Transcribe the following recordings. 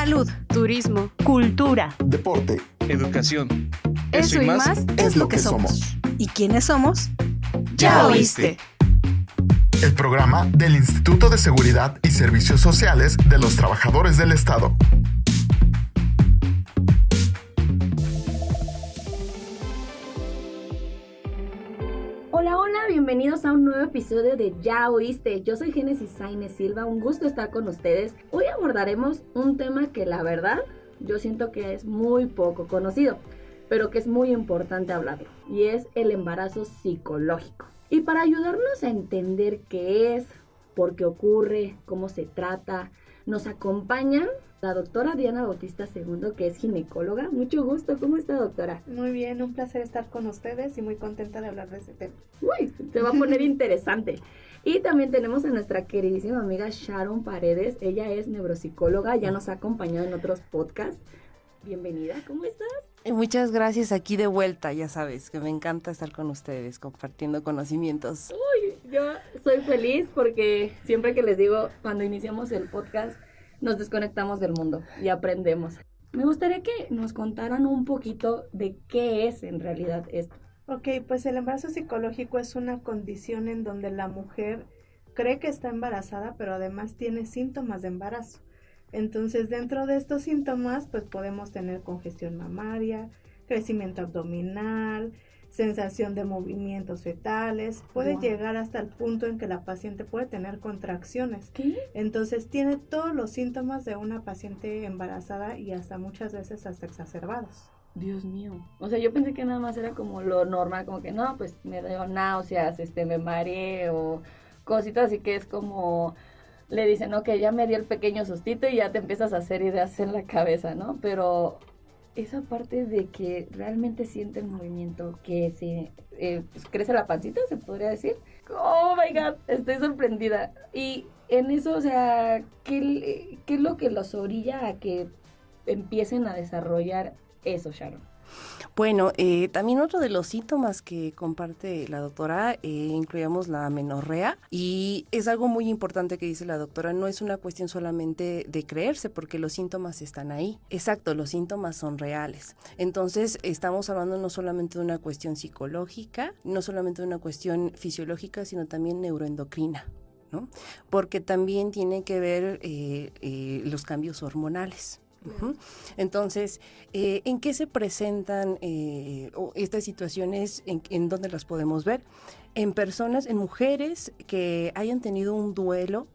salud, turismo, cultura, deporte, educación. Eso y más es lo que somos. ¿Y quiénes somos? ¡Ya oíste! El programa del Instituto de Seguridad y Servicios Sociales de los Trabajadores del Estado. Hola, bienvenidos a un nuevo episodio de Ya Oíste. Yo soy Génesis Sainz Silva, un gusto estar con ustedes. Hoy abordaremos un tema que la verdad yo siento que es muy poco conocido, pero que es muy importante hablarlo, y es el embarazo psicológico. Y para ayudarnos a entender qué es, por qué ocurre, cómo se trata, nos acompaña la doctora Diana Bautista II, que es ginecóloga. Mucho gusto, ¿cómo está, doctora? Muy bien, un placer estar con ustedes y muy contenta de hablar de este tema. Uy, se va a poner interesante. Y también tenemos a nuestra queridísima amiga Sharon Paredes. Ella es neuropsicóloga, ya nos ha acompañado en otros podcasts. Bienvenida, ¿cómo estás? Muchas gracias, aquí de vuelta, ya sabes, que me encanta estar con ustedes, compartiendo conocimientos. Uy, yo soy feliz porque siempre que les digo, cuando iniciamos el podcast, nos desconectamos del mundo y aprendemos. Me gustaría que nos contaran un poquito de qué es en realidad esto. Ok, pues el embarazo psicológico es una condición en donde la mujer cree que está embarazada, pero además tiene síntomas de embarazo. Entonces, dentro de estos síntomas, pues podemos tener congestión mamaria, crecimiento abdominal, sensación de movimientos fetales, puede llegar hasta el punto en que la paciente puede tener contracciones. ¿Qué? Entonces tiene todos los síntomas de una paciente embarazada y hasta muchas veces hasta exacerbados. Dios mío. O sea, yo pensé que nada más era como lo normal, como que no, pues me dio náuseas, me mareé o cositas así, que es como le dicen, ok, ya me dio el pequeño sustito y ya te empiezas a hacer ideas en la cabeza, ¿no? Pero esa parte de que realmente siente el movimiento, que se pues crece la pancita, se podría decir. Oh my God, estoy sorprendida. Y en eso, o sea, ¿qué es lo que los orilla a que empiecen a desarrollar eso, Sharon? Bueno, también otro de los síntomas que comparte la doctora, incluíamos la amenorrea, y es algo muy importante que dice la doctora, no es una cuestión solamente de creerse, porque los síntomas están ahí. Exacto, los síntomas son reales. Entonces, estamos hablando no solamente de una cuestión psicológica, no solamente de una cuestión fisiológica, sino también neuroendocrina, ¿no? Porque también tiene que ver los cambios hormonales. Uh-huh. Entonces, ¿en qué se presentan estas situaciones? ¿En dónde las podemos ver? En personas, en mujeres que hayan tenido un duelo,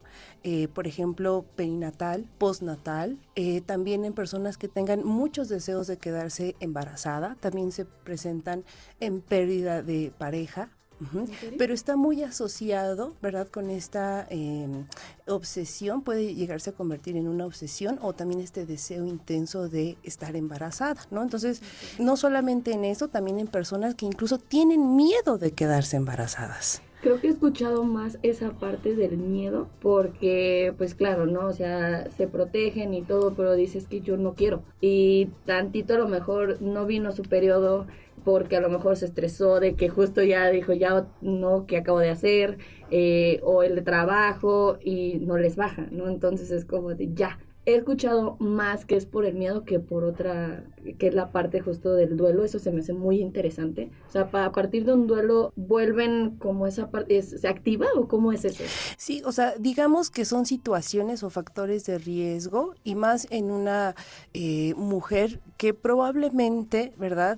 por ejemplo, perinatal, postnatal, también en personas que tengan muchos deseos de quedarse embarazada, también se presentan en pérdida de pareja. Uh-huh. Pero está muy asociado, ¿verdad?, con esta obsesión, puede llegarse a convertir en una obsesión, o también este deseo intenso de estar embarazada, ¿no? Entonces, no solamente en eso, también en personas que incluso tienen miedo de quedarse embarazadas. Creo que he escuchado más esa parte del miedo porque, pues claro, ¿no? O sea, se protegen y todo, pero dices que yo no quiero. Y tantito a lo mejor no vino su periodo porque a lo mejor se estresó de que justo ya dijo, ya no, ¿qué acabo de hacer? O el de trabajo y no les baja, ¿no? Entonces es como de ya. He escuchado más que es por el miedo que por otra, que es la parte justo del duelo. Eso se me hace muy interesante. O sea, a partir de un duelo, ¿vuelven como esa parte, se activa o cómo es eso? Sí, o sea, digamos que son situaciones o factores de riesgo, y más en una mujer que probablemente, ¿verdad?,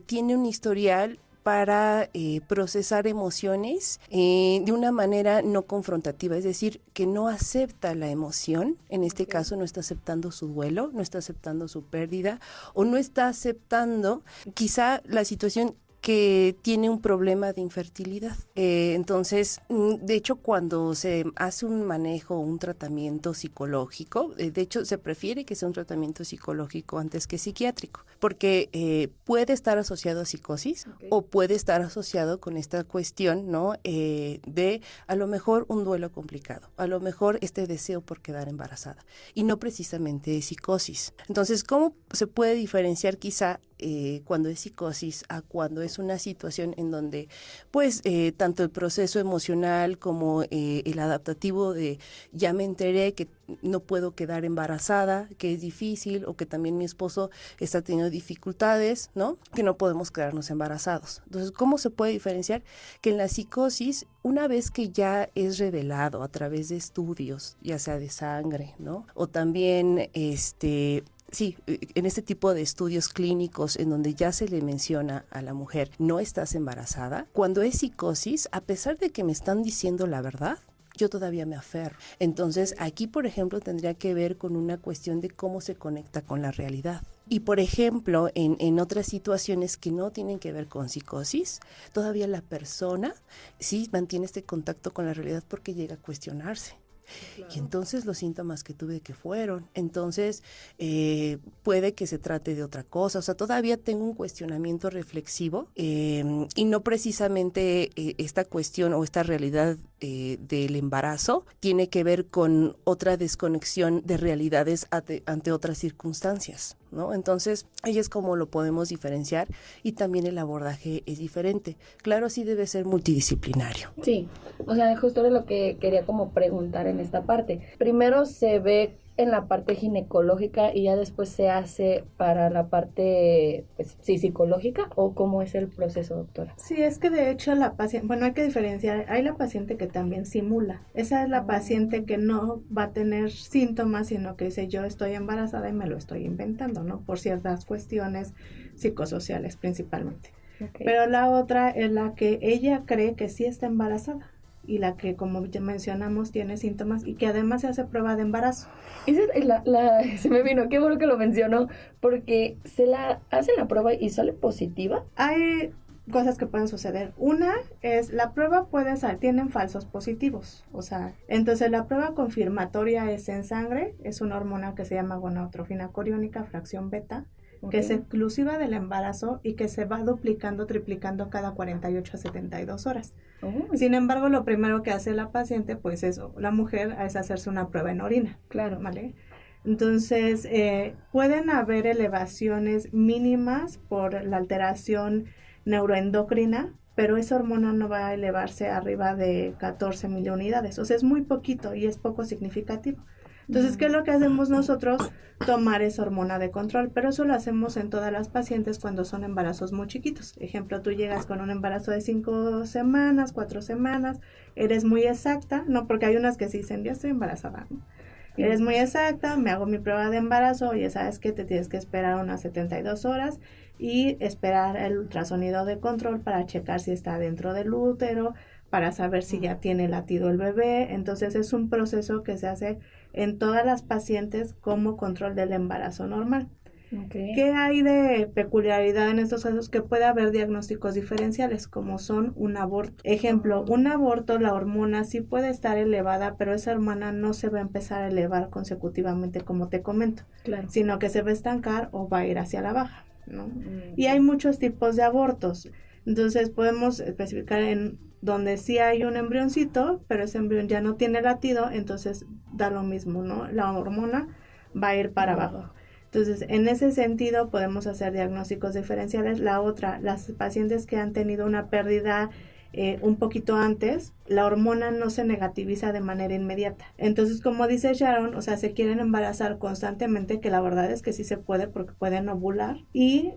tiene un historial para procesar emociones de una manera no confrontativa, es decir, que no acepta la emoción, en este caso no está aceptando su duelo, no está aceptando su pérdida, o no está aceptando quizá la situación que tiene un problema de infertilidad. Entonces, de hecho, cuando se hace un manejo, un tratamiento psicológico, de hecho, se prefiere que sea un tratamiento psicológico antes que psiquiátrico, porque puede estar asociado a psicosis, o puede estar asociado con esta cuestión, ¿no? De a lo mejor un duelo complicado, a lo mejor este deseo por quedar embarazada, y no precisamente psicosis. Entonces, ¿cómo se puede diferenciar quizá cuando es psicosis a cuando es una situación en donde pues tanto el proceso emocional como el adaptativo de ya me enteré que no puedo quedar embarazada, que es difícil, o que también mi esposo está teniendo dificultades, ¿no? Que no podemos quedarnos embarazados. Entonces, ¿cómo se puede diferenciar? Que en la psicosis, una vez que ya es revelado a través de estudios, ya sea de sangre, ¿no? O también, sí, en este tipo de estudios clínicos en donde ya se le menciona a la mujer, no estás embarazada, cuando es psicosis, a pesar de que me están diciendo la verdad, yo todavía me aferro. Entonces, aquí, por ejemplo, tendría que ver con una cuestión de cómo se conecta con la realidad. Y, por ejemplo, en otras situaciones que no tienen que ver con psicosis, todavía la persona sí mantiene este contacto con la realidad porque llega a cuestionarse. Claro. Y entonces los síntomas que tuve que fueron, entonces puede que se trate de otra cosa, o sea, todavía tengo un cuestionamiento reflexivo y no precisamente esta cuestión o esta realidad del embarazo tiene que ver con otra desconexión de realidades ante otras circunstancias, ¿no? Entonces, ahí es como lo podemos diferenciar y también el abordaje es diferente. Claro, sí debe ser multidisciplinario. Sí, o sea, justo era lo que quería como preguntar en esta parte. Primero se ve en la parte ginecológica y ya después se hace para la parte, pues, sí, psicológica, ¿o cómo es el proceso, doctora? Sí, es que de hecho la paciente, bueno, hay que diferenciar, hay la paciente que también simula, esa es la paciente que no va a tener síntomas, sino que dice yo estoy embarazada y me lo estoy inventando, ¿no? Por ciertas cuestiones psicosociales principalmente. Okay. Pero la otra es la que ella cree que sí está embarazada y la que, como ya mencionamos, tiene síntomas y que además se hace prueba de embarazo. Esa es se me vino, qué bueno que lo mencionó, porque se la hacen la prueba y sale positiva. Hay cosas que pueden suceder. Una es, la prueba puede salir, tienen falsos positivos, o sea, entonces la prueba confirmatoria es en sangre, es una hormona que se llama gonadotrofina coriónica, fracción beta, que es exclusiva del embarazo y que se va duplicando, triplicando cada 48 a 72 horas. Sin embargo, lo primero que hace la paciente, pues eso, la mujer, es hacerse una prueba en orina. Claro. ¿Vale? Entonces, pueden haber elevaciones mínimas por la alteración neuroendocrina, pero esa hormona no va a elevarse arriba de 14 mil unidades. O sea, es muy poquito y es poco significativo. Entonces, ¿qué es lo que hacemos nosotros? Tomar esa hormona de control, pero eso lo hacemos en todas las pacientes cuando son embarazos muy chiquitos. Ejemplo, tú llegas con un embarazo de 5 semanas, 4 semanas, eres muy exacta, no, porque hay unas que sí dicen, ya estoy embarazada, ¿no? Eres muy exacta, me hago mi prueba de embarazo, ya sabes que te tienes que esperar unas 72 horas y esperar el ultrasonido de control para checar si está dentro del útero, para saber si ya tiene latido el bebé. Entonces es un proceso que se hace en todas las pacientes como control del embarazo normal. Okay. ¿Qué hay de peculiaridad en estos casos? Que puede haber diagnósticos diferenciales, como son un aborto. Ejemplo, un aborto, la hormona sí puede estar elevada, pero esa hormona no se va a empezar a elevar consecutivamente, como te comento, claro, sino que se va a estancar o va a ir hacia la baja, ¿no? Y hay muchos tipos de abortos. Entonces podemos especificar en donde sí hay un embrioncito, pero ese embrión ya no tiene latido, entonces da lo mismo, ¿no? La hormona va a ir para abajo. Entonces, en ese sentido podemos hacer diagnósticos diferenciales. La otra, las pacientes que han tenido una pérdida un poquito antes, la hormona no se negativiza de manera inmediata. Entonces, como dice Sharon, o sea, se quieren embarazar constantemente, que la verdad es que sí se puede porque pueden ovular y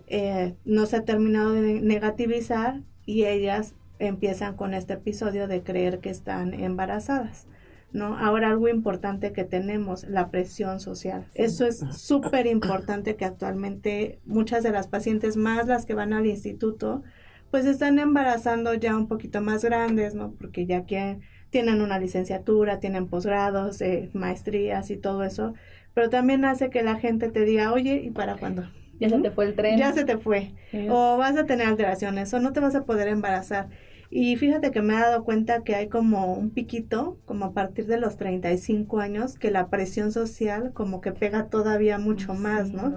no se ha terminado de negativizar y ellas empiezan con este episodio de creer que están embarazadas, ¿no? Ahora, algo importante que tenemos, la presión social. Eso es súper importante, que actualmente muchas de las pacientes, más las que van al instituto, pues están embarazando ya un poquito más grandes, ¿no? Porque ya que tienen una licenciatura, tienen posgrados, maestrías y todo eso, pero también hace que la gente te diga, oye, ¿y para cuándo? Ya se te fue el tren. Ya se te fue. Yes. O vas a tener alteraciones, o no te vas a poder embarazar. Y fíjate que me he dado cuenta que hay como un piquito, como a partir de los 35 años, que la presión social como que pega todavía mucho más, ¿no?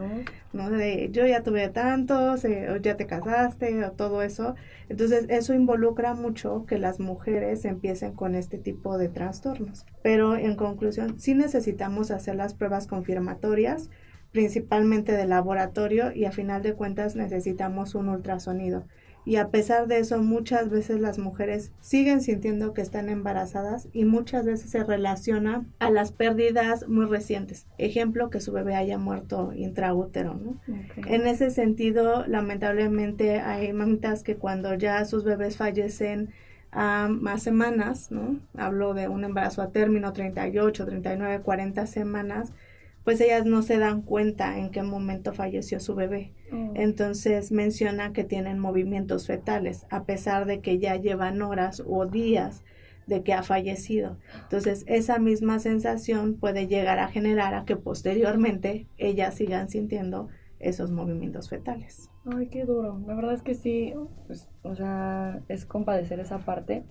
¿No? De yo ya tuve tantos, o ya te casaste, o todo eso. Entonces eso involucra mucho que las mujeres empiecen con este tipo de trastornos. Pero en conclusión, sí necesitamos hacer las pruebas confirmatorias, principalmente de laboratorio, y a final de cuentas necesitamos un ultrasonido. Y a pesar de eso, muchas veces las mujeres siguen sintiendo que están embarazadas y muchas veces se relaciona a las pérdidas muy recientes. Ejemplo, que su bebé haya muerto intraútero, ¿no? Okay. En ese sentido, lamentablemente hay mamitas que cuando ya sus bebés fallecen a más semanas, ¿no? Hablo de un embarazo a término, 38, 39, 40 semanas, pues ellas no se dan cuenta en qué momento falleció su bebé. Entonces menciona que tienen movimientos fetales, a pesar de que ya llevan horas o días de que ha fallecido. Entonces esa misma sensación puede llegar a generar a que posteriormente ellas sigan sintiendo esos movimientos fetales. Ay, qué duro. La verdad es que sí, pues, o sea, es compadecer esa parte,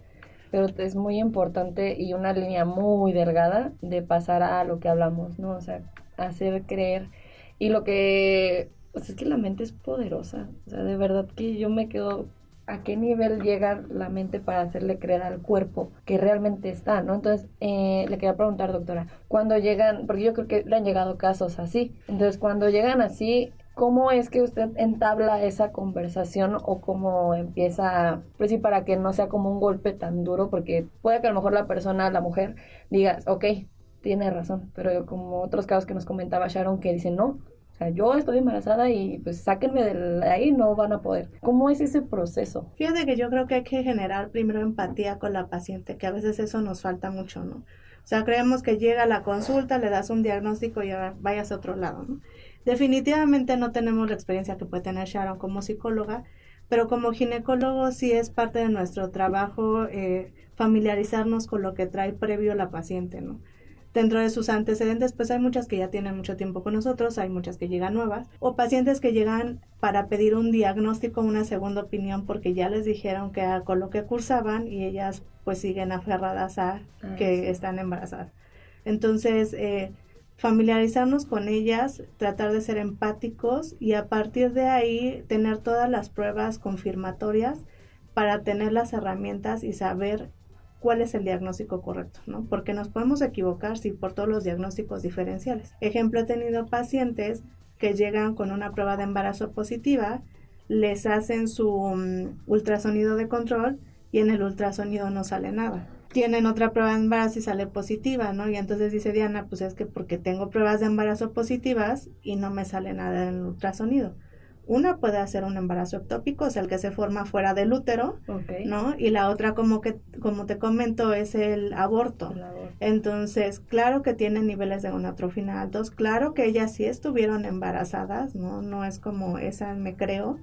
pero es muy importante y una línea muy delgada de pasar a lo que hablamos, ¿no? O sea, hacer creer. Y lo que, pues es que la mente es poderosa. O sea, de verdad que yo me quedo, ¿a qué nivel llega la mente para hacerle creer al cuerpo que realmente está, ¿no? Entonces, le quería preguntar, doctora, cuando llegan, porque yo creo que le han llegado casos así, entonces cuando llegan así, ¿cómo es que usted entabla esa conversación o cómo empieza, pues sí, para que no sea como un golpe tan duro? Porque puede que a lo mejor la persona, la mujer, diga, ok, tiene razón, pero como otros casos que nos comentaba Sharon que dicen, no, o sea, yo estoy embarazada y pues sáquenme de ahí, no van a poder. ¿Cómo es ese proceso? Fíjate que yo creo que hay que generar primero empatía con la paciente, que a veces eso nos falta mucho, ¿no? O sea, creemos que llega a la consulta, le das un diagnóstico y ahora vayas a otro lado, ¿no? Definitivamente no tenemos la experiencia que puede tener Sharon como psicóloga, pero como ginecólogo sí es parte de nuestro trabajo familiarizarnos con lo que trae previo la paciente, ¿no? Dentro de sus antecedentes, pues hay muchas que ya tienen mucho tiempo con nosotros, hay muchas que llegan nuevas, o pacientes que llegan para pedir un diagnóstico, una segunda opinión, porque ya les dijeron que era con lo que cursaban y ellas pues siguen aferradas a que están embarazadas. Entonces, familiarizarnos con ellas, tratar de ser empáticos y a partir de ahí tener todas las pruebas confirmatorias para tener las herramientas y saber cuál es el diagnóstico correcto, ¿no? Porque nos podemos equivocar sí por todos los diagnósticos diferenciales. Ejemplo, he tenido pacientes que llegan con una prueba de embarazo positiva, les hacen su ultrasonido de control y en el ultrasonido no sale nada. Tienen otra prueba de embarazo y sale positiva, ¿no? Y entonces dice Diana, pues es que porque tengo pruebas de embarazo positivas y no me sale nada en el ultrasonido. Una puede hacer un embarazo ectópico, o sea, el que se forma fuera del útero, ¿no? Y la otra, como te comento, es el aborto. Entonces, claro que tienen niveles de gonadotrofina altos, claro que ellas sí estuvieron embarazadas, ¿no? No es como esa me creo,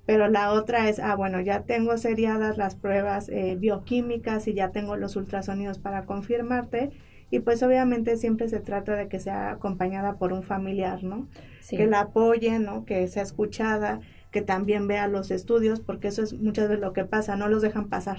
pero la otra es, bueno, ya tengo seriadas las pruebas bioquímicas y ya tengo los ultrasonidos para confirmarte. Y pues obviamente siempre se trata de que sea acompañada por un familiar, ¿no? Sí. Que la apoye, ¿no? Que sea escuchada, que también vea los estudios, porque eso es muchas veces lo que pasa, no los dejan pasar,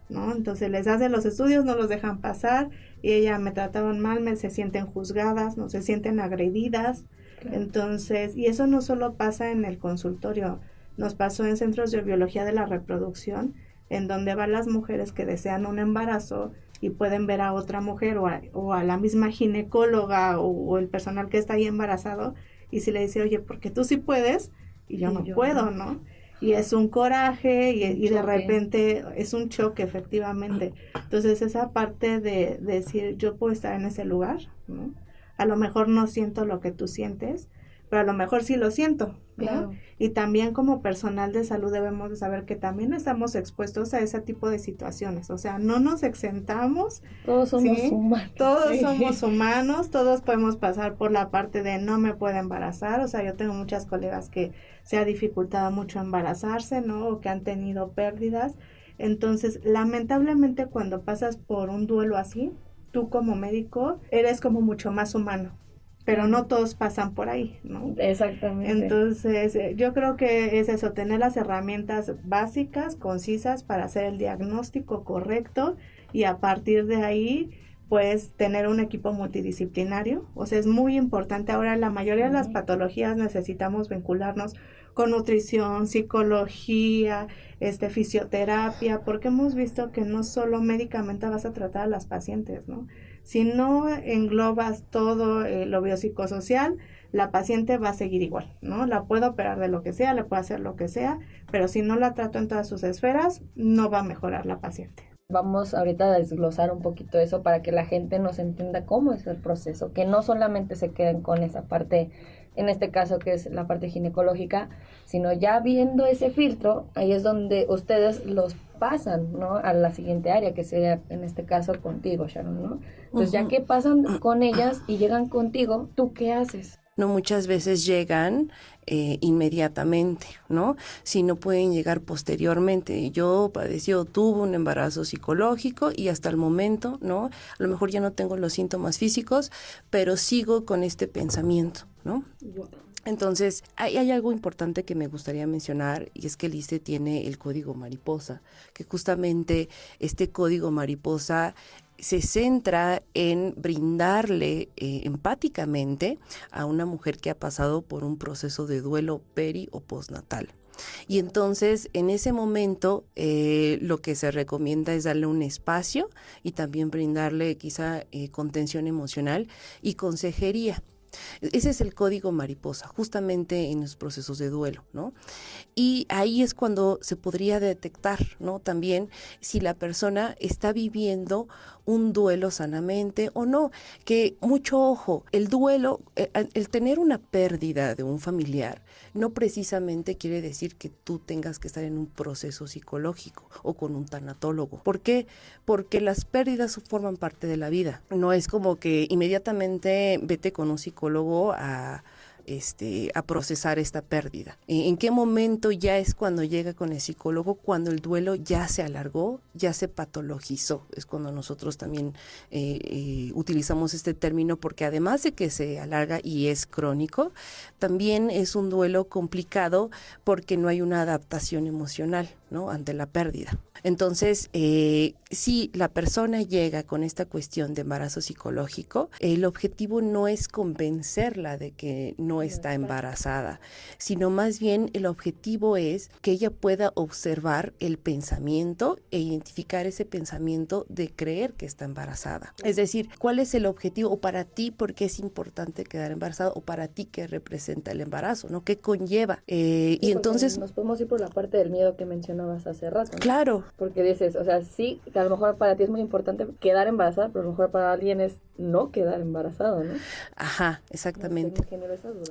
¿no? Entonces les hacen los estudios, no los dejan pasar, y ella me trataron mal, se sienten juzgadas, no se sienten agredidas. Claro. Entonces, y eso no solo pasa en el consultorio, nos pasó en centros de biología de la reproducción, en donde van las mujeres que desean un embarazo y pueden ver a otra mujer o a la misma ginecóloga o el personal que está ahí embarazado y si le dice, oye, porque tú sí puedes y yo no puedo, ¿no? Y es un coraje y de repente es un choque, efectivamente. Entonces esa parte de decir, yo puedo estar en ese lugar, ¿no? A lo mejor no siento lo que tú sientes, pero a lo mejor sí lo siento, ¿no? Claro. Y también como personal de salud debemos de saber que también estamos expuestos a ese tipo de situaciones, o sea, no nos exentamos. Todos somos humanos. Todos somos humanos, todos podemos pasar por la parte de no me puedo embarazar, o sea, yo tengo muchas colegas que se ha dificultado mucho embarazarse, ¿no? O que han tenido pérdidas, entonces, lamentablemente cuando pasas por un duelo así, tú como médico eres como mucho más humano. Pero no todos pasan por ahí, ¿no? Exactamente. Entonces, yo creo que es eso, tener las herramientas básicas, concisas, para hacer el diagnóstico correcto y a partir de ahí, pues, tener un equipo multidisciplinario. O sea, es muy importante. Ahora, la mayoría de las patologías necesitamos vincularnos con nutrición, psicología, fisioterapia, porque hemos visto que no solo médicamente vas a tratar a las pacientes, ¿no? Si no englobas todo lo biopsicosocial, la paciente va a seguir igual, ¿no? La puedo operar de lo que sea, le puedo hacer lo que sea, pero si no la trato en todas sus esferas, no va a mejorar la paciente. Vamos ahorita a desglosar un poquito eso para que la gente nos entienda cómo es el proceso, que no solamente se queden con esa parte, en este caso que es la parte ginecológica, sino ya viendo ese filtro, ahí es donde ustedes los pasan, ¿no? A la siguiente área, que sería en este caso contigo, Sharon, ¿no? Entonces, ya que pasan con ellas y llegan contigo, ¿tú qué haces? No, muchas veces llegan inmediatamente, ¿no? Si no pueden llegar posteriormente. Yo tuve un embarazo psicológico y hasta el momento, ¿no? A lo mejor ya no tengo los síntomas físicos, pero sigo con este pensamiento, ¿no? Entonces, hay algo importante que me gustaría mencionar, y es que el ISSSTE tiene el código mariposa, que justamente este código mariposa se centra en brindarle empáticamente a una mujer que ha pasado por un proceso de duelo peri o postnatal. Y entonces, en ese momento, lo que se recomienda es darle un espacio y también brindarle quizá contención emocional y consejería. Ese es el código mariposa, justamente en los procesos de duelo, ¿no? Y ahí es cuando se podría detectar, ¿no? También si la persona está viviendo un duelo sanamente o no, que mucho ojo, el duelo, el tener una pérdida de un familiar, no precisamente quiere decir que tú tengas que estar en un proceso psicológico o con un tanatólogo. ¿Por qué? Porque las pérdidas forman parte de la vida. No es como que inmediatamente vete con un psicólogo a procesar esta pérdida. ¿En qué momento ya es cuando llega con el psicólogo? Cuando el duelo ya se alargó, ya se patologizó. Es cuando nosotros también utilizamos este término, porque además de que se alarga y es crónico, también es un duelo complicado porque no hay una adaptación emocional, ¿no? Ante la pérdida. Entonces, si la persona llega con esta cuestión de embarazo psicológico, el objetivo no es convencerla de que no está embarazada, sino más bien el objetivo es que ella pueda observar el pensamiento e identificar ese pensamiento de creer que está embarazada. Es decir, ¿cuál es el objetivo? O para ti, ¿por qué es importante quedar embarazada? O para ti, ¿qué representa el embarazo? ¿No? ¿Qué conlleva? Sí, y entonces nos podemos ir por la parte del miedo que mencionabas hace rato, ¿no? Claro. Porque dices, o sea, sí, que a lo mejor para ti es muy importante quedar embarazada, pero a lo mejor para alguien es no quedar embarazado, ¿no? Ajá, exactamente. No sé, me genera esa duda.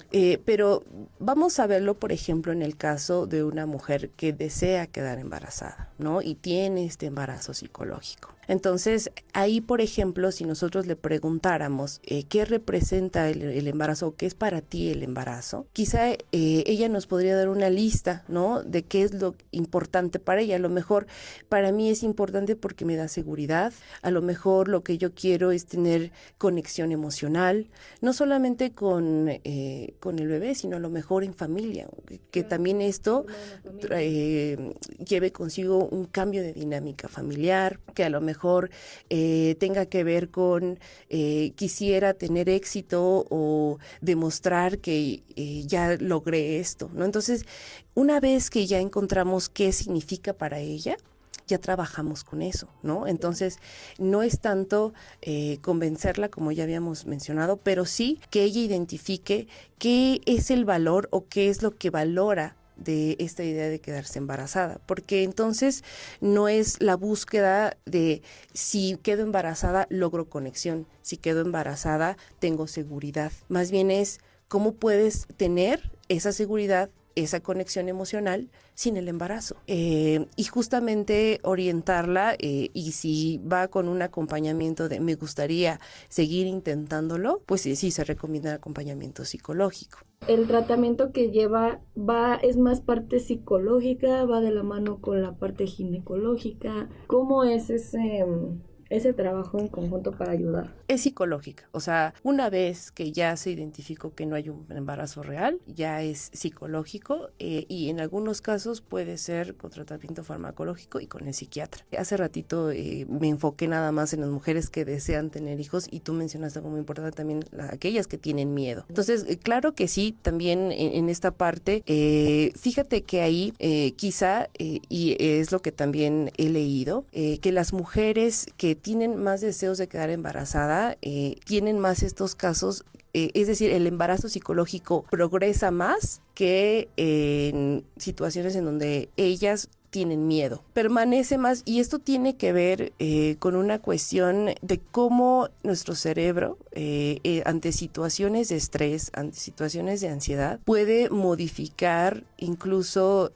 Pero vamos a verlo, por ejemplo, en el caso de una mujer que desea quedar embarazada, ¿no? Y tiene este embarazo psicológico. Entonces, ahí, por ejemplo, si nosotros le preguntáramos qué representa el embarazo o qué es para ti el embarazo, quizá ella nos podría dar una lista, ¿no? De qué es lo importante para ella. A lo mejor para mí es importante porque me da seguridad. A lo mejor lo que yo quiero es tener conexión emocional, no solamente con el bebé, sino a lo mejor en familia, que también esto lleve consigo un cambio de dinámica familiar, que a lo mejor tenga que ver con quisiera tener éxito o demostrar que ya logré esto, ¿no? Entonces, una vez que ya encontramos qué significa para ella, ya trabajamos con eso, ¿no? Entonces, no es tanto convencerla, como ya habíamos mencionado, pero sí que ella identifique qué es el valor o qué es lo que valora de esta idea de quedarse embarazada, porque entonces no es la búsqueda de si quedo embarazada logro conexión, si quedo embarazada tengo seguridad, más bien es cómo puedes tener esa seguridad, esa conexión emocional sin el embarazo, y justamente orientarla, y si va con un acompañamiento de me gustaría seguir intentándolo, pues sí se recomienda el acompañamiento psicológico. El tratamiento que lleva es más parte psicológica, va de la mano con la parte ginecológica. ¿Cómo es ese trabajo en conjunto para ayudar? Es psicológica, o sea, una vez que ya se identificó que no hay un embarazo real, ya es psicológico y en algunos casos puede ser con tratamiento farmacológico y con el psiquiatra. Hace ratito me enfoqué nada más en las mujeres que desean tener hijos y tú mencionaste algo muy importante también, aquellas que tienen miedo. Entonces, claro que sí, también en esta parte, fíjate que ahí quizá, y es lo que también he leído, que las mujeres que tienen más deseos de quedar embarazada, tienen más estos casos, es decir, el embarazo psicológico progresa más que en situaciones en donde ellas tienen miedo, permanece más, y esto tiene que ver con una cuestión de cómo nuestro cerebro ante situaciones de estrés, ante situaciones de ansiedad, puede modificar incluso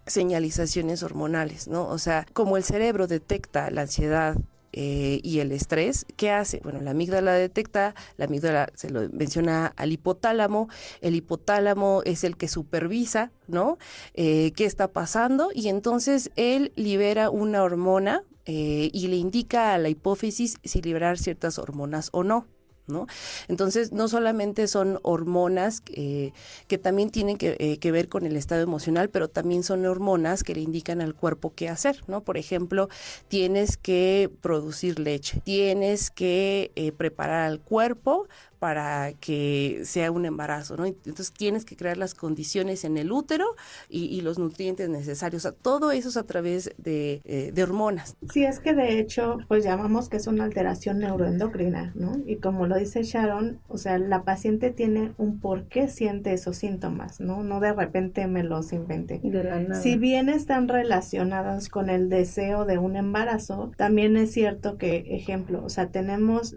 señalizaciones hormonales, ¿no? O sea, como el cerebro detecta la ansiedad y el estrés, ¿qué hace? Bueno, la amígdala detecta, la amígdala se lo menciona al hipotálamo, el hipotálamo es el que supervisa, ¿no? ¿Qué está pasando? Y entonces él libera una hormona y le indica a la hipófisis si liberar ciertas hormonas o no, ¿no? Entonces, no solamente son hormonas que también tienen que ver con el estado emocional, pero también son hormonas que le indican al cuerpo qué hacer, ¿no? Por ejemplo, tienes que producir leche, tienes que preparar al cuerpo para que sea un embarazo, ¿no? Entonces tienes que crear las condiciones en el útero y los nutrientes necesarios. O sea, todo eso es a través de hormonas. Sí, es que de hecho, pues llamamos que es una alteración neuroendocrina, ¿no? Y como lo dice Sharon, o sea, la paciente tiene un por qué siente esos síntomas, ¿no? No de repente me los inventé. De la nada. Si bien están relacionadas con el deseo de un embarazo, también es cierto que, ejemplo, o sea, tenemos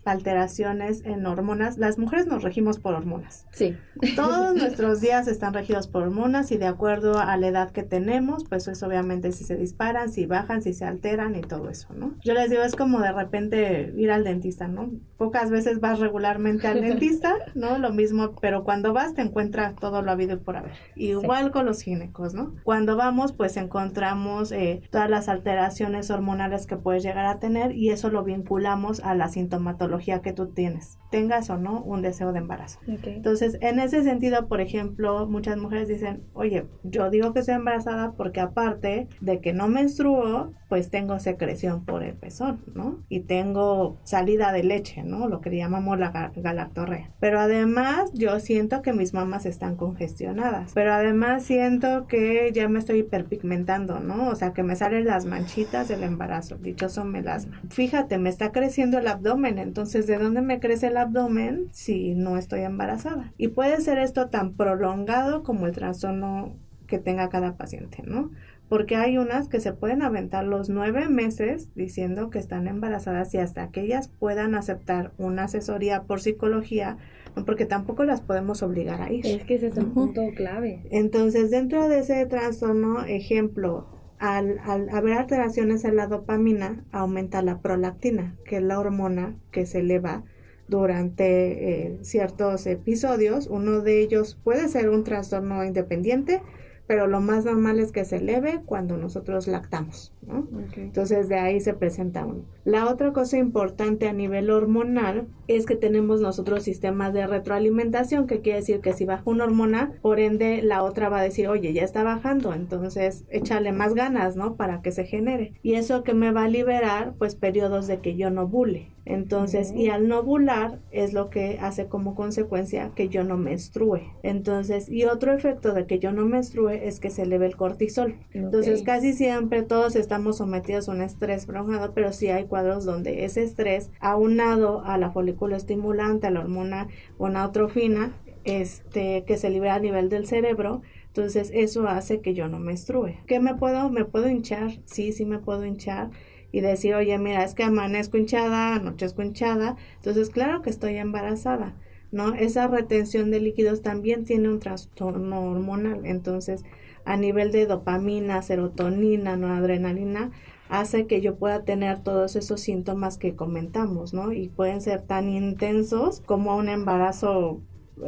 alteraciones en hormonas. Las mujeres nos regimos por hormonas. Sí. Todos nuestros días están regidos por hormonas y de acuerdo a la edad que tenemos, pues es obviamente si se disparan, si bajan, si se alteran y todo eso, ¿no? Yo les digo, es como de repente ir al dentista, ¿no? Pocas veces vas regularmente al dentista, ¿no? Lo mismo, pero cuando vas te encuentras todo lo habido y por haber. Igual con los ginecos, ¿no? Cuando vamos, pues encontramos todas las alteraciones hormonales que puedes llegar a tener y eso lo vinculamos a la sintomatología que tú tienes, tengas o no un deseo de embarazo. Okay. Entonces, en ese sentido, por ejemplo, muchas mujeres dicen, oye, yo digo que estoy embarazada porque aparte de que no menstruo, pues tengo secreción por el pezón, ¿no? Y tengo salida de leche, ¿no? Lo que llamamos la galactorrea. Pero además, yo siento que mis mamas están congestionadas. Pero además siento que ya me estoy hiperpigmentando, ¿no? O sea, que me salen las manchitas del embarazo, dichoso melasma. Fíjate, me está creciendo el abdomen, entonces, ¿de dónde me crece el abdomen si no estoy embarazada? Y puede ser esto tan prolongado como el trastorno que tenga cada paciente, ¿no? Porque hay unas que se pueden aventar los 9 meses diciendo que están embarazadas y hasta que ellas puedan aceptar una asesoría por psicología, porque tampoco las podemos obligar a ir. Es que ese es el punto clave. Entonces, dentro de ese trastorno, ejemplo, al haber alteraciones en la dopamina, aumenta la prolactina, que es la hormona que se eleva durante ciertos episodios. Uno de ellos puede ser un trastorno independiente, pero lo más normal es que se eleve cuando nosotros lactamos, ¿no? Okay. Entonces de ahí se presenta uno. La otra cosa importante a nivel hormonal es que tenemos nosotros sistemas de retroalimentación, que quiere decir que si baja una hormona, por ende la otra va a decir, oye, ya está bajando, entonces échale más ganas, ¿no? Para que se genere. Y eso que me va a liberar, pues periodos de que yo no ovule. Entonces, y al no ovular es lo que hace como consecuencia que yo no menstrue. Entonces, y otro efecto de que yo no menstrue es que se eleve el cortisol. Entonces, casi siempre todos estamos sometidos a un estrés prolongado, pero sí hay cuadros donde ese estrés, aunado a la folículo estimulante, a la hormona gonadotrofina, que se libera a nivel del cerebro, entonces eso hace que yo no menstrue. ¿Qué me puedo hinchar? Sí me puedo hinchar. Y decir, oye, mira, es que amanezco hinchada, anochezco hinchada, entonces claro que estoy embarazada, ¿no? Esa retención de líquidos también tiene un trastorno hormonal, entonces a nivel de dopamina, serotonina, noradrenalina, hace que yo pueda tener todos esos síntomas que comentamos, ¿no? Y pueden ser tan intensos como un embarazo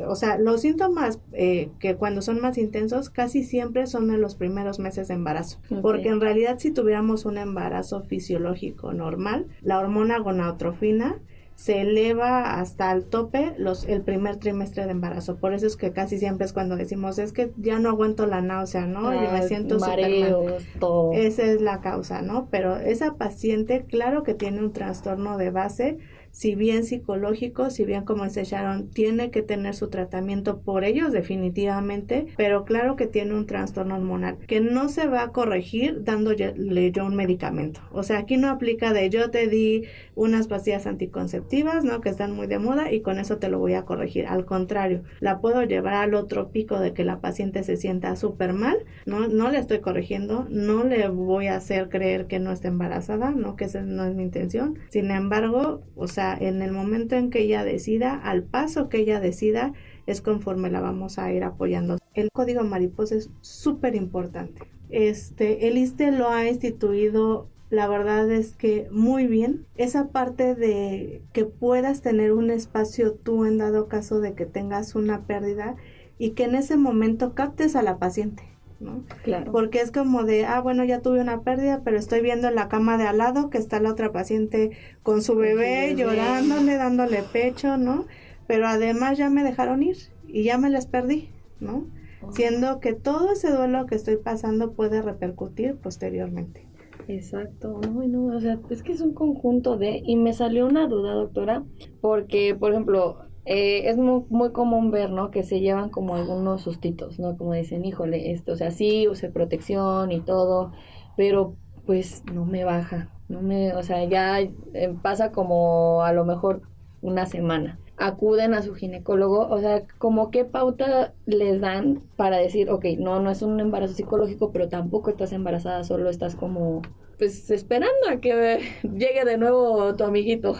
o sea, los síntomas que cuando son más intensos casi siempre son en los primeros meses de embarazo, porque en realidad si tuviéramos un embarazo fisiológico normal, la hormona gonadotrofina se eleva hasta el tope el primer trimestre de embarazo. Por eso es que casi siempre es cuando decimos, es que ya no aguanto la náusea, ¿no? Y me siento mareos, todo. Esa es la causa, ¿no? Pero esa paciente, claro que tiene un trastorno de base, si bien psicológico, si bien como dice Sharon, tiene que tener su tratamiento por ellos definitivamente, pero claro que tiene un trastorno hormonal que no se va a corregir dándole yo un medicamento. O sea, aquí no aplica de yo te di unas pastillas anticonceptivas, ¿no? Que están muy de moda y con eso te lo voy a corregir. Al contrario, la puedo llevar al otro pico de que la paciente se sienta súper mal, ¿no? No le estoy corrigiendo, no le voy a hacer creer que no está embarazada, ¿no? Que esa no es mi intención. Sin embargo, o sea, en el momento en que ella decida, al paso que ella decida, es conforme la vamos a ir apoyando. El código mariposa es súper importante. El ISSSTE lo ha instituido, la verdad es que muy bien. Esa parte de que puedas tener un espacio tú en dado caso de que tengas una pérdida y que en ese momento captes a la paciente, ¿no? Claro. Porque es como de, bueno, ya tuve una pérdida, pero estoy viendo en la cama de al lado que está la otra paciente con su bebé, llorándole, dándole pecho, ¿no? Pero además ya me dejaron ir y ya me les perdí, ¿no? Siendo que todo ese duelo que estoy pasando puede repercutir posteriormente. Exacto, no, o sea, es que es un conjunto y me salió una duda, doctora, porque, por ejemplo, es muy común ver, ¿no? Que se llevan como algunos sustitos, ¿no? Como dicen, híjole, o sea, sí, use protección y todo, pero pues no me baja, o sea, ya pasa como a lo mejor una semana. Acuden a su ginecólogo, o sea, como qué pauta les dan para decir, ok, no es un embarazo psicológico, pero tampoco estás embarazada, solo estás como, pues, esperando a que llegue de nuevo tu amiguito.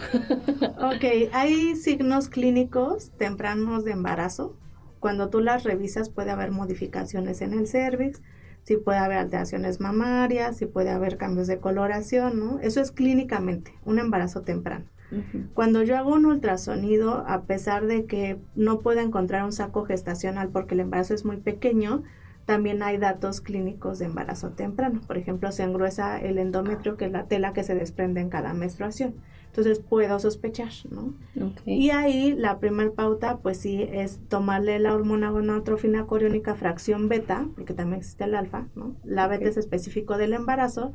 Ok, hay signos clínicos tempranos de embarazo. Cuando tú las revisas puede haber modificaciones en el cérvix, sí puede haber alteraciones mamarias, sí puede haber cambios de coloración, ¿no? Eso es clínicamente un embarazo temprano. Uh-huh. Cuando yo hago un ultrasonido, a pesar de que no puedo encontrar un saco gestacional porque el embarazo es muy pequeño, también hay datos clínicos de embarazo temprano. Por ejemplo, se engruesa el endometrio, que es la tela que se desprende en cada menstruación. Entonces puedo sospechar, ¿no? Okay. Y ahí la primer pauta, pues sí, es tomarle la hormona gonadotrofina coriónica fracción beta, porque también existe el alfa, ¿no? La beta es específico del embarazo.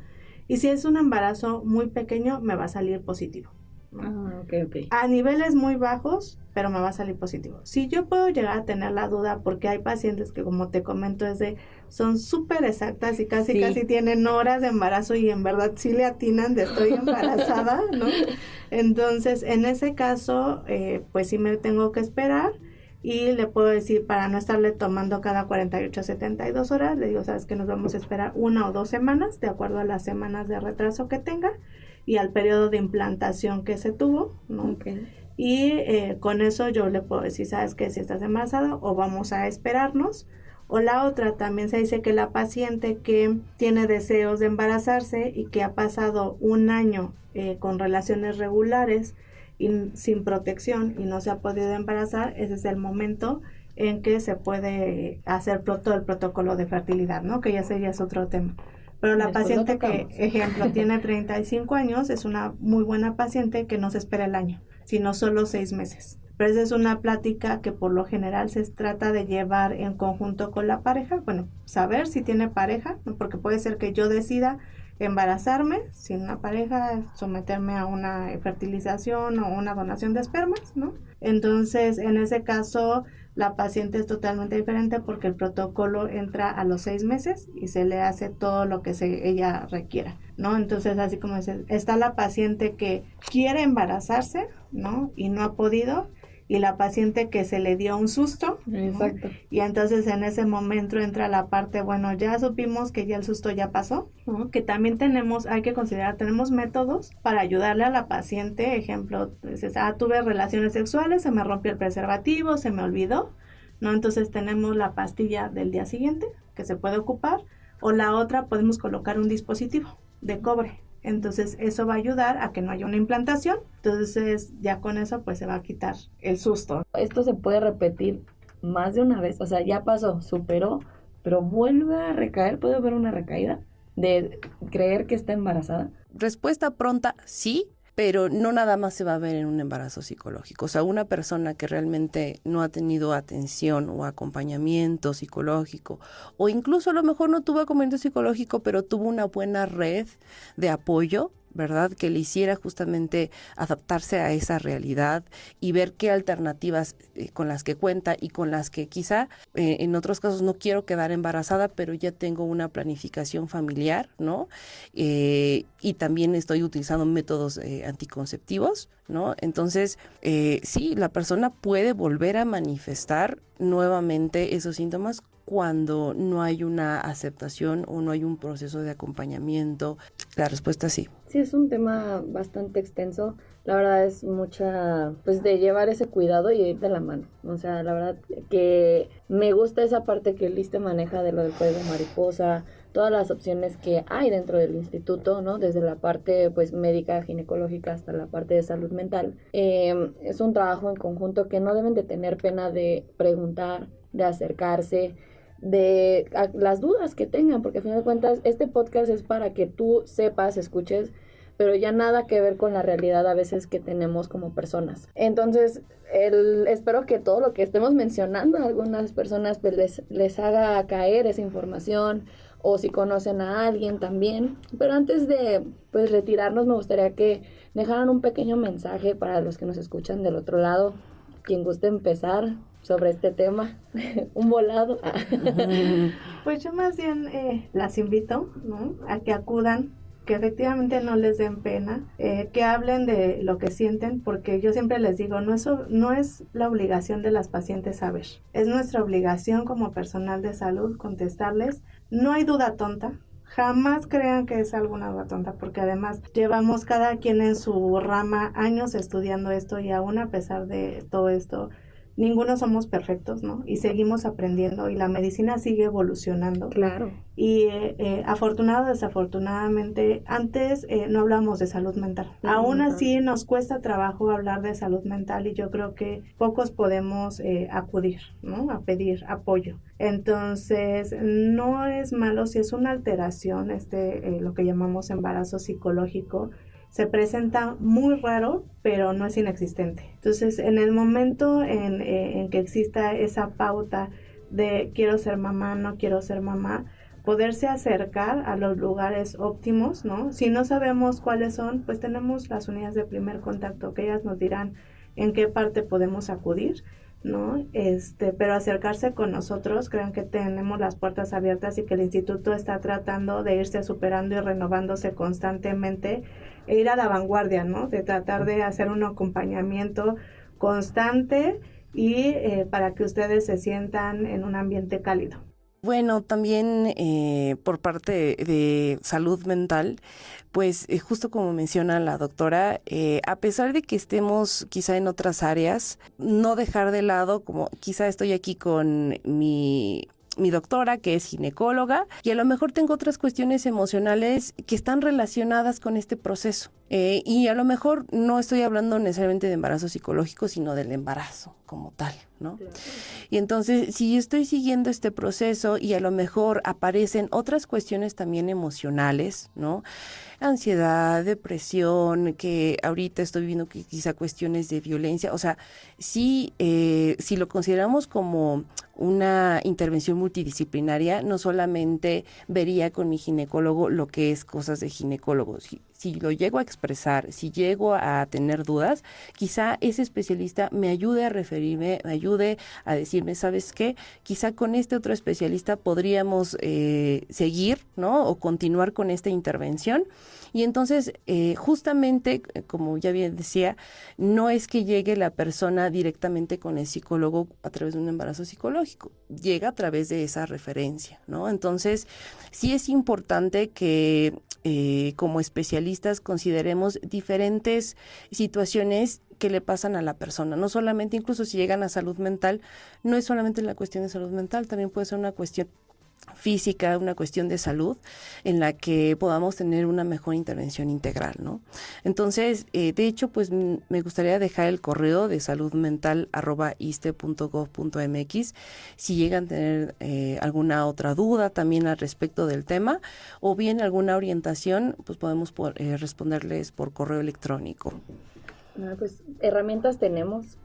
Y si es un embarazo muy pequeño, me va a salir positivo, ¿no? Okay. A niveles muy bajos, pero me va a salir positivo. Si yo puedo llegar a tener la duda, porque hay pacientes que, como te comento, son súper exactas y casi tienen horas de embarazo y en verdad sí le atinan de estoy embarazada, ¿no? Entonces, en ese caso, pues sí me tengo que esperar y le puedo decir, para no estarle tomando cada 48 a 72 horas, le digo, sabes que nos vamos a esperar 1 o 2 semanas, de acuerdo a las semanas de retraso que tenga y al periodo de implantación que se tuvo, ¿no? Okay. Y con eso yo le puedo decir, sabes que si estás embarazada o vamos a esperarnos. O la otra, también se dice que la paciente que tiene deseos de embarazarse y que ha pasado un año con relaciones regulares y sin protección y no se ha podido embarazar, ese es el momento en que se puede hacer todo el protocolo de fertilidad, ¿no? Que ya es otro tema. Pero la paciente que, ejemplo, tiene 35 años, es una muy buena paciente que no se espera el año, sino solo 6 meses. Pero esa es una plática que por lo general se trata de llevar en conjunto con la pareja. Bueno, saber si tiene pareja, ¿no? Porque puede ser que yo decida embarazarme sin una pareja, someterme a una fertilización o una donación de espermas, ¿no? Entonces, en ese caso, la paciente es totalmente diferente porque el protocolo entra a los 6 meses y se le hace todo lo que ella requiera, ¿no? Entonces, así como dice, está la paciente que quiere embarazarse, ¿no? Y no ha podido, y la paciente que se le dio un susto, exacto, ¿no? Y entonces en ese momento entra la parte, bueno, ya supimos que ya el susto ya pasó, ¿no? Que también hay que considerar, tenemos métodos para ayudarle a la paciente, ejemplo, dices, tuve relaciones sexuales, se me rompió el preservativo, se me olvidó, ¿no? Entonces tenemos la pastilla del día siguiente que se puede ocupar, o la otra podemos colocar un dispositivo de cobre, Entonces eso va a ayudar a que no haya una implantación. Entonces ya con eso pues se va a quitar el susto. Esto se puede repetir más de una vez, o sea, ya pasó, superó, pero vuelve a recaer, puede haber una recaída de creer que está embarazada. Respuesta pronta, sí, pero no nada más se va a ver en un embarazo psicológico. O sea, una persona que realmente no ha tenido atención o acompañamiento psicológico, o incluso a lo mejor no tuvo acompañamiento psicológico, pero tuvo una buena red de apoyo, ¿verdad? Que le hiciera justamente adaptarse a esa realidad y ver qué alternativas con las que cuenta y con las que quizá en otros casos no quiero quedar embarazada, pero ya tengo una planificación familiar, ¿no? Y también estoy utilizando métodos anticonceptivos, ¿no? Entonces, sí, la persona puede volver a manifestar nuevamente esos síntomas cuando no hay una aceptación o no hay un proceso de acompañamiento. La respuesta es sí. Sí, es un tema bastante extenso. La verdad es mucha, pues de llevar ese cuidado y ir de la mano. O sea, la verdad que me gusta esa parte que el ISSSTE maneja de lo del código mariposa, todas las opciones que hay dentro del instituto, ¿no? Desde la parte pues médica, ginecológica hasta la parte de salud mental. Es un trabajo en conjunto que no deben de tener pena de preguntar, de acercarse, de las dudas que tengan, porque a fin de cuentas este podcast es para que tú sepas, escuches, pero ya nada que ver con la realidad a veces que tenemos como personas. Entonces, espero que todo lo que estemos mencionando a algunas personas pues les haga caer esa información, o si conocen a alguien también. Pero antes de pues retirarnos, me gustaría que dejaran un pequeño mensaje para los que nos escuchan del otro lado, quien guste empezar sobre este tema. Un volado. Pues yo más bien las invito, ¿no?, a que acudan, que efectivamente no les den pena, que hablen de lo que sienten, porque yo siempre les digo, no es la obligación de las pacientes saber, es nuestra obligación como personal de salud contestarles. No hay duda tonta. Jamás crean que es alguna duda tonta, porque además llevamos cada quien en su rama años estudiando esto, y aún a pesar de todo esto, ninguno somos perfectos, ¿no? Y seguimos aprendiendo y la medicina sigue evolucionando. Claro. Y afortunado o desafortunadamente, antes no hablamos de salud mental. Aún así nos cuesta trabajo hablar de salud mental, y yo creo que pocos podemos acudir, ¿no?, a pedir apoyo. Entonces, no es malo si es una alteración, lo que llamamos embarazo psicológico. Se presenta muy raro, pero no es inexistente. Entonces, en el momento en que exista esa pauta de quiero ser mamá, no quiero ser mamá, poderse acercar a los lugares óptimos, ¿no? Si no sabemos cuáles son, pues tenemos las unidades de primer contacto, que ellas nos dirán en qué parte podemos acudir, ¿no? Pero acercarse con nosotros, crean que tenemos las puertas abiertas y que el instituto está tratando de irse superando y renovándose constantemente, e ir a la vanguardia, ¿no?, de tratar de hacer un acompañamiento constante y para que ustedes se sientan en un ambiente cálido. Bueno, también por parte de salud mental, pues justo como menciona la doctora, a pesar de que estemos quizá en otras áreas, no dejar de lado, como quizá estoy aquí con mi doctora, que es ginecóloga, y a lo mejor tengo otras cuestiones emocionales que están relacionadas con este proceso. Y a lo mejor no estoy hablando necesariamente de embarazo psicológico, sino del embarazo como tal, ¿no? Claro. Y entonces, si estoy siguiendo este proceso y a lo mejor aparecen otras cuestiones también emocionales, ¿no?, ansiedad, depresión, que ahorita estoy viendo que quizá cuestiones de violencia, o sea, sí, si lo consideramos como una intervención multidisciplinaria, no solamente vería con mi ginecólogo lo que es cosas de ginecólogo. Si lo llego a expresar, si llego a tener dudas, quizá ese especialista me ayude a referirme, me ayude a decirme, ¿sabes qué? Quizá con este otro especialista podríamos seguir, ¿no?, o continuar con esta intervención. Y entonces, justamente, como ya bien decía, no es que llegue la persona directamente con el psicólogo a través de un embarazo psicológico, llega a través de esa referencia, ¿no? Entonces, sí es importante que como especialistas consideremos diferentes situaciones que le pasan a la persona, no solamente, incluso si llegan a salud mental, no es solamente la cuestión de salud mental, también puede ser una cuestión física, una cuestión de salud, en la que podamos tener una mejor intervención integral, ¿no? Entonces, de hecho, pues me gustaría dejar el correo de saludmental@iste.gov.mx si llegan a tener alguna otra duda también al respecto del tema, o bien alguna orientación, pues podemos responderles por correo electrónico. Pues herramientas tenemos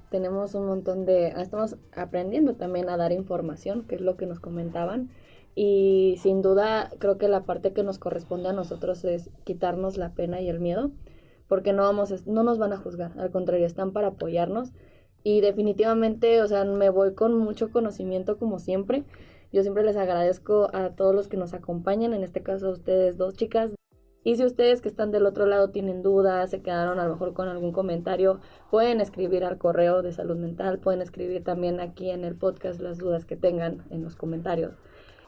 un montón estamos aprendiendo también a dar información, que es lo que nos comentaban. Y sin duda creo que la parte que nos corresponde a nosotros es quitarnos la pena y el miedo, porque no nos van a juzgar, al contrario, están para apoyarnos. Y definitivamente, o sea, me voy con mucho conocimiento como siempre. Yo siempre les agradezco a todos los que nos acompañan, en este caso a ustedes dos chicas. Y si ustedes que están del otro lado tienen dudas, se quedaron a lo mejor con algún comentario, pueden escribir al correo de Salud Mental, pueden escribir también aquí en el podcast las dudas que tengan en los comentarios.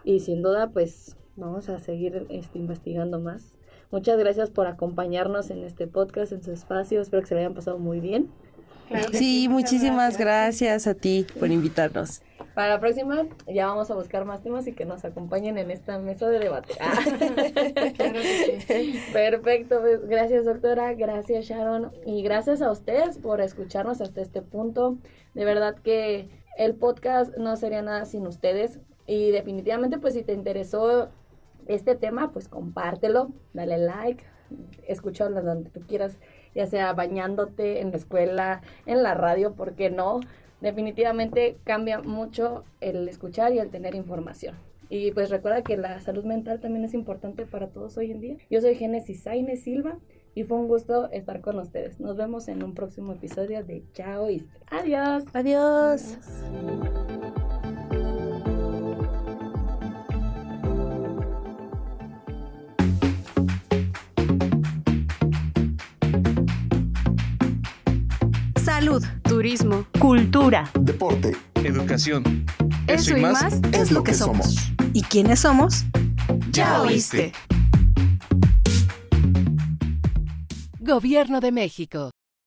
Y sin duda, pues vamos a seguir investigando más. Muchas gracias por acompañarnos en este podcast, en su espacio. Espero que se lo hayan pasado muy bien. Claro que Sí, muchas muchísimas gracias a ti por invitarnos. Para la próxima ya vamos a buscar más temas y que nos acompañen en esta mesa de debate. Claro que sí. Perfecto, pues, gracias doctora, gracias Sharon y gracias a ustedes por escucharnos hasta este punto. De verdad que el podcast no sería nada sin ustedes. Y definitivamente, pues si te interesó este tema, pues compártelo, dale like, escúchalo donde tú quieras, ya sea bañándote, en la escuela, en la radio, ¿por qué no? Definitivamente cambia mucho el escuchar y el tener información. Y pues recuerda que la salud mental también es importante para todos hoy en día. Yo soy Génesis Sainz Silva y fue un gusto estar con ustedes. Nos vemos en un próximo episodio de Chao Iste. Adiós. Adiós. Salud, Turismo. cultura. Deporte. Educación. Eso y más Es lo que somos. ¿Y quiénes somos? Ya oíste. Gobierno de México.